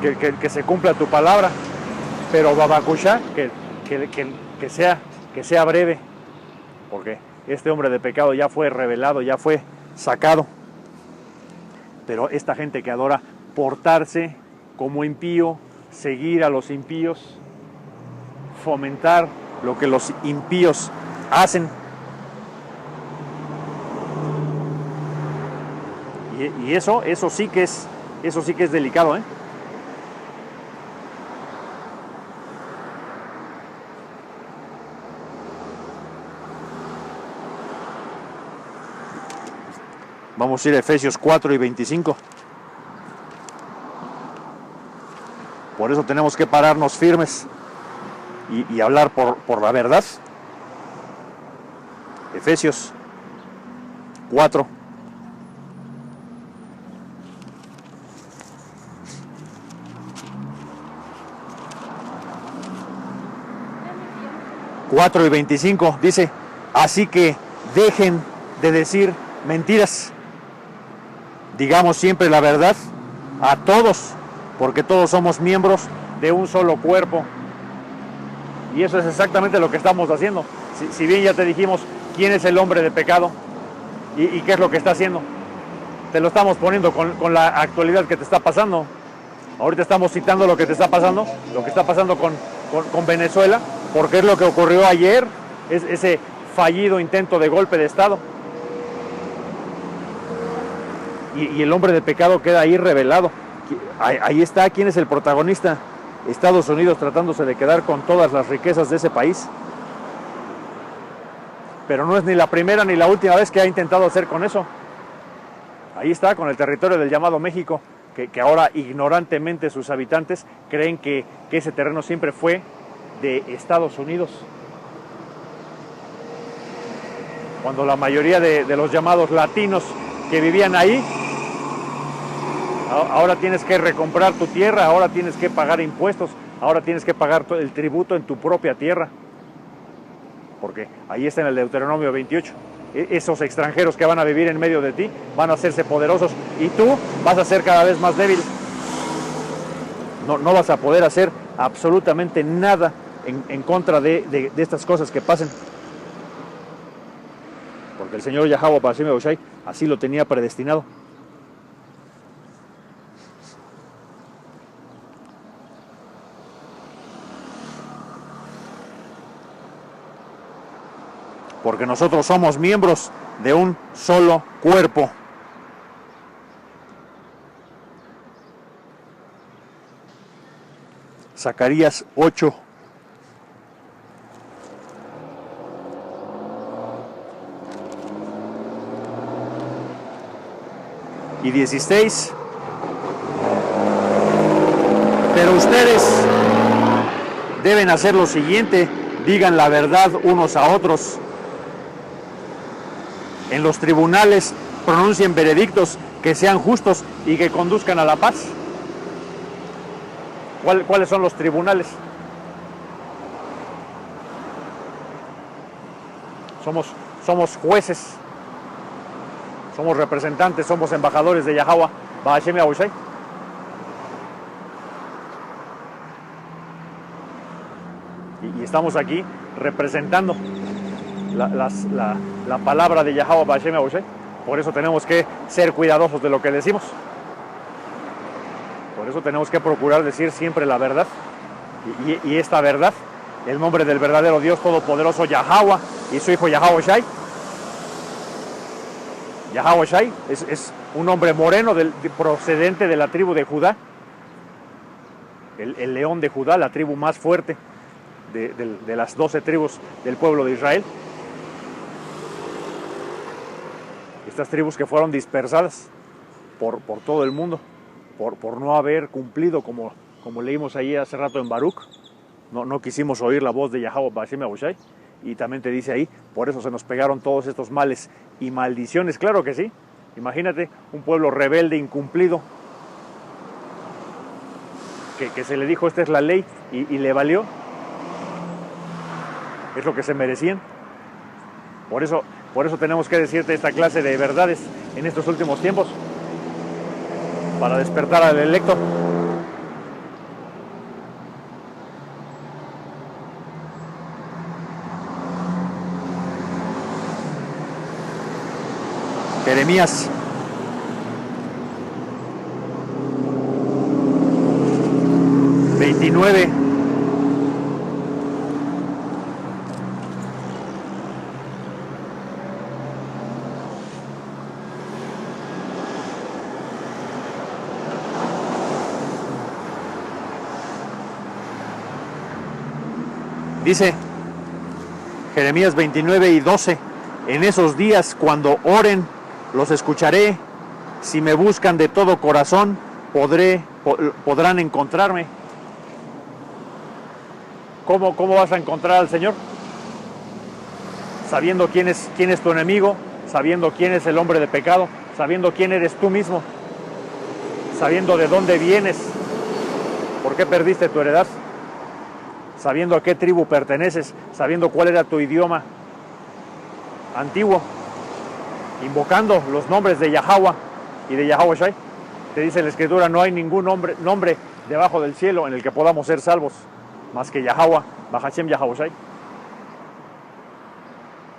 A: Que se cumpla tu palabra. Pero Babakusha, que sea breve. Porque este hombre de pecado ya fue revelado, ya fue sacado. Pero esta gente que adora portarse como impío, seguir a los impíos, fomentar lo que los impíos hacen. Y eso sí que es delicado, ¿eh? Vamos a ir a Efesios 4 y 25. Por eso tenemos que pararnos firmes y hablar por la verdad. Efesios 4. Y 25 dice: así que dejen de decir mentiras, digamos siempre la verdad a todos, porque todos somos miembros de un solo cuerpo. Y eso es exactamente lo que estamos haciendo. Si bien ya te dijimos quién es el hombre de pecado y qué es lo que está haciendo, te lo estamos poniendo con la actualidad que te está pasando. Ahorita estamos citando lo que te está pasando, lo que está pasando con Venezuela, porque es lo que ocurrió ayer, ese fallido intento de golpe de Estado. Y el hombre de pecado queda ahí revelado. Ahí está, ¿quién es el protagonista? Estados Unidos tratándose de quedar con todas las riquezas de ese país. Pero no es ni la primera ni la última vez que ha intentado hacer con eso. Ahí está, con el territorio del llamado México, que ahora ignorantemente sus habitantes creen que ese terreno siempre fue de Estados Unidos. Cuando la mayoría de los llamados latinos que vivían ahí Ahora tienes que recomprar tu tierra, ahora tienes que pagar impuestos, ahora tienes que pagar el tributo en tu propia tierra. Porque ahí está en el Deuteronomio 28. Esos extranjeros que van a vivir en medio de ti van a hacerse poderosos y tú vas a ser cada vez más débil. No vas a poder hacer absolutamente nada en contra de estas cosas que pasen. Porque el Señor Yahweh Bashem Yahushai así lo tenía predestinado. Porque nosotros somos miembros de un solo cuerpo. Zacarías 8. Y 16. Pero ustedes deben hacer lo siguiente: digan la verdad unos a otros. En los tribunales pronuncien veredictos que sean justos y que conduzcan a la paz. ¿Cuáles son los tribunales? Somos jueces, somos representantes, somos embajadores de Yahweh Bashem Yahushai. Y estamos aquí representando la palabra de Yahweh Bashem Yahushai. Por eso tenemos que ser cuidadosos de lo que decimos. Por eso tenemos que procurar decir siempre la verdad. Y esta verdad, el nombre del verdadero Dios Todopoderoso Yahweh y su hijo Yahweh Shai. Yahweh Shai es un hombre moreno procedente de la tribu de Judá. El león de Judá, la tribu más fuerte de las 12 tribus del pueblo de Israel. Estas tribus que fueron dispersadas por todo el mundo, por no haber cumplido, como leímos ahí hace rato en Baruch. No quisimos oír la voz de Yahweh Bashem Yahushai. Y también te dice ahí, por eso se nos pegaron todos estos males y maldiciones. Claro que sí. Imagínate un pueblo rebelde, incumplido, que se le dijo esta es la ley y le valió. Es lo que se merecían. Por eso tenemos que decirte esta clase de verdades en estos últimos tiempos, para despertar al electo. Jeremías 29. Dice Jeremías 29 y 12: en esos días cuando oren, los escucharé. Si me buscan de todo corazón, podrán encontrarme. ¿Cómo vas a encontrar al Señor? Sabiendo quién es tu enemigo, sabiendo quién es el hombre de pecado, sabiendo quién eres tú mismo, sabiendo de dónde vienes, por qué perdiste tu heredad, sabiendo a qué tribu perteneces, sabiendo cuál era tu idioma antiguo, invocando los nombres de Yahweh y de Yahweh Shai. Te dice la Escritura, no hay ningún nombre debajo del cielo en el que podamos ser salvos, más que Yahweh, Bahashem Yahweh Shai.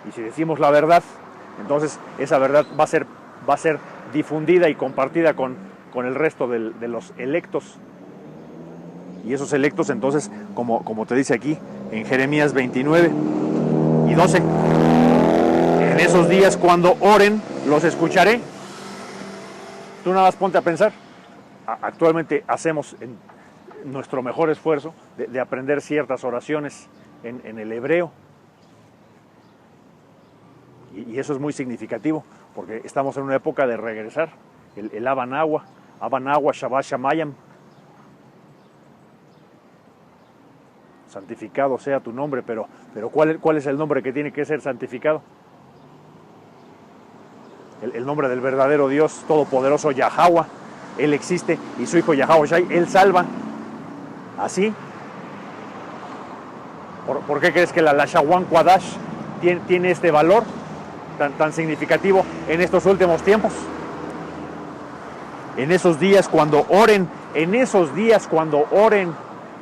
A: Y si decimos la verdad, entonces esa verdad va a ser difundida y compartida con el resto de los electos. Y esos electos entonces, como te dice aquí en Jeremías 29 y 12, en esos días cuando oren, los escucharé. Tú nada más ponte a pensar. Actualmente hacemos nuestro mejor esfuerzo de aprender ciertas oraciones en el hebreo. Y eso es muy significativo, porque estamos en una época de regresar. El Abanawa, Shabbat Shamayam. Santificado sea tu nombre, pero ¿cuál es el nombre que tiene que ser santificado? El nombre del verdadero Dios Todopoderoso Yahweh, Él existe y su hijo Yahweh Shai, Él salva. Así. ¿Por qué crees que la Shawan Quadash tiene este valor tan significativo en estos últimos tiempos? En esos días cuando oren,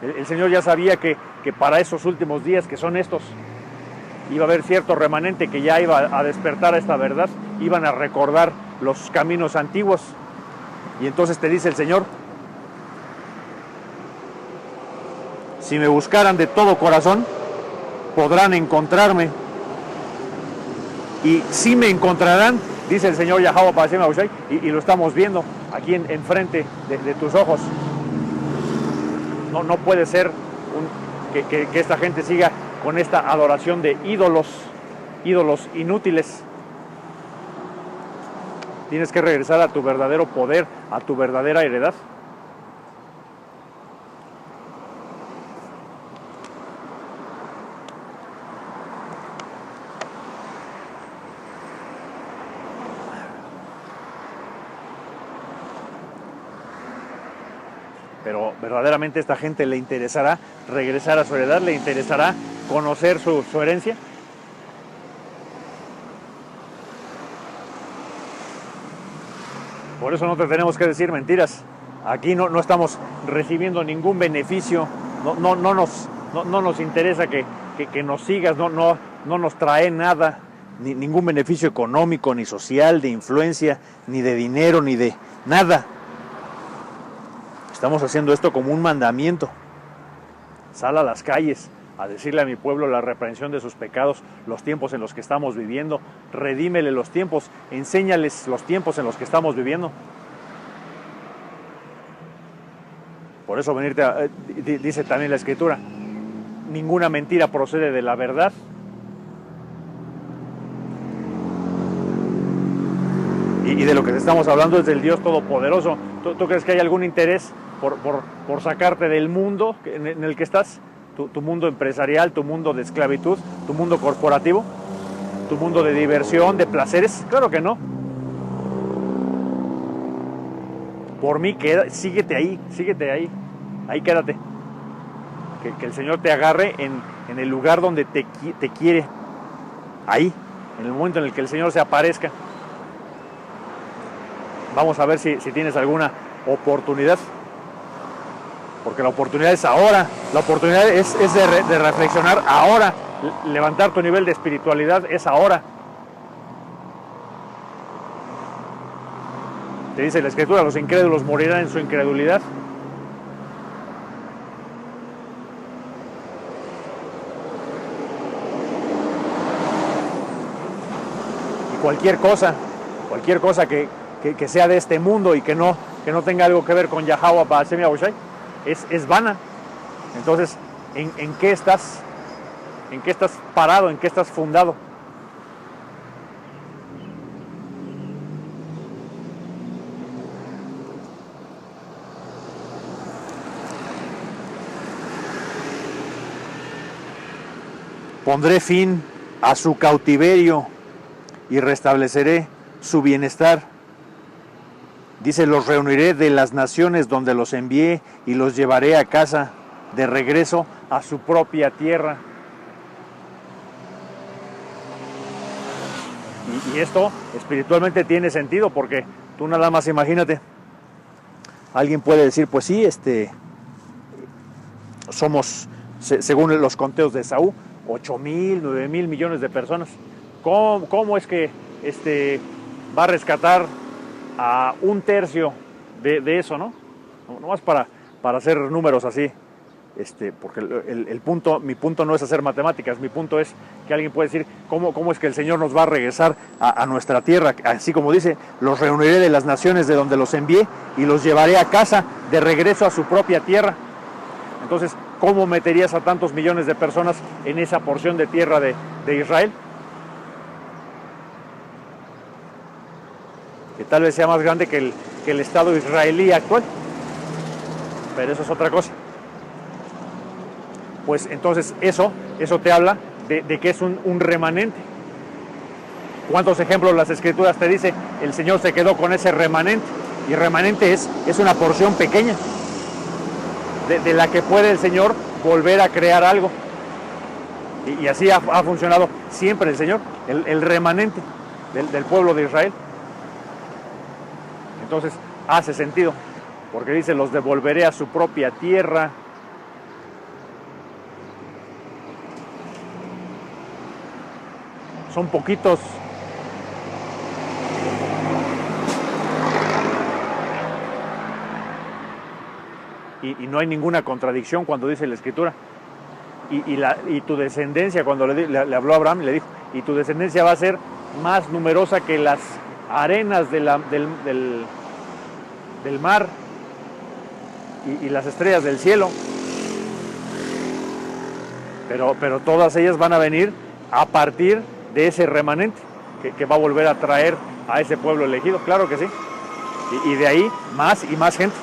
A: el Señor ya sabía que para esos últimos días, que son estos, iba a haber cierto remanente que ya iba a despertar a esta verdad, iban a recordar los caminos antiguos. Y entonces te dice el Señor: si me buscaran de todo corazón, podrán encontrarme. Y si me encontrarán, dice el Señor Yahweh Bashem Aushai, y lo estamos viendo aquí enfrente de tus ojos. No puede ser que esta gente siga con esta adoración de ídolos inútiles. Tienes que regresar a tu verdadero poder, a tu verdadera heredad. Pero verdaderamente a esta gente le interesará regresar a su heredad, le interesará conocer su herencia. Por eso no te tenemos que decir mentiras. Aquí no estamos recibiendo ningún beneficio, no nos interesa que nos sigas, no nos trae nada, ningún beneficio económico, ni social, de influencia, ni de dinero, ni de nada. Estamos haciendo esto como un mandamiento. Sal a las calles a decirle a mi pueblo la reprensión de sus pecados, los tiempos en los que estamos viviendo. Redímele los tiempos, enséñales los tiempos en los que estamos viviendo. Por eso dice también la Escritura: ninguna mentira procede de la verdad. Y de lo que estamos hablando es del Dios Todopoderoso. ¿Tú crees que hay algún interés por sacarte del mundo en el que estás? Tu mundo empresarial, tu mundo de esclavitud, tu mundo corporativo, tu mundo de diversión, de placeres. Claro que no. Por mí, síguete ahí, ahí quédate. Que el Señor te agarre en el lugar donde te quiere, ahí, en el momento en el que el Señor se aparezca. Vamos a ver si tienes alguna oportunidad, porque la oportunidad es ahora, la oportunidad es de reflexionar ahora, levantar tu nivel de espiritualidad es ahora. Te dice la Escritura: los incrédulos morirán en su incredulidad. Y cualquier cosa que sea de este mundo y que no tenga algo que ver con Yahweh Bashem Aushai es vana. Entonces, ¿en qué estás? ¿En qué estás parado? ¿En qué estás fundado? Pondré fin a su cautiverio y restableceré su bienestar. Dice: los reuniré de las naciones donde los envié y los llevaré a casa, de regreso a su propia tierra. Y esto espiritualmente tiene sentido, porque tú nada más imagínate. Alguien puede decir: pues sí, somos, según los conteos de Esaú, 8,000, 9,000 millones de personas. ¿Cómo es que va a rescatar a un tercio de eso, no? Nomás para hacer números así, porque mi punto no es hacer matemáticas, mi punto es que alguien puede decir: ¿cómo es que el Señor nos va a regresar a nuestra tierra? Así como dice: los reuniré de las naciones de donde los envié y los llevaré a casa, de regreso a su propia tierra. Entonces, ¿cómo meterías a tantos millones de personas en esa porción de tierra de Israel? Que tal vez sea más grande que el Estado israelí actual, pero eso es otra cosa. Pues entonces eso te habla de que es un remanente. ¿Cuántos ejemplos las Escrituras te dice? El Señor se quedó con ese remanente. Y remanente es una porción pequeña de la que puede el Señor volver a crear algo. Y así ha funcionado siempre el Señor, el remanente del pueblo de Israel. Entonces hace sentido, porque dice, los devolveré a su propia tierra. Son poquitos. Y no hay ninguna contradicción cuando dice la Escritura. Y tu descendencia, cuando le habló a Abraham, le dijo, y tu descendencia va a ser más numerosa que las arenas del mar y las estrellas del cielo. Pero todas ellas van a venir a partir de ese remanente que va a volver a traer a ese pueblo elegido, claro que sí. Y de ahí más y más gente.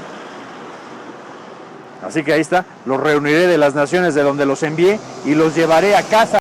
A: Así que ahí está, los reuniré de las naciones de donde los envié y los llevaré a casa.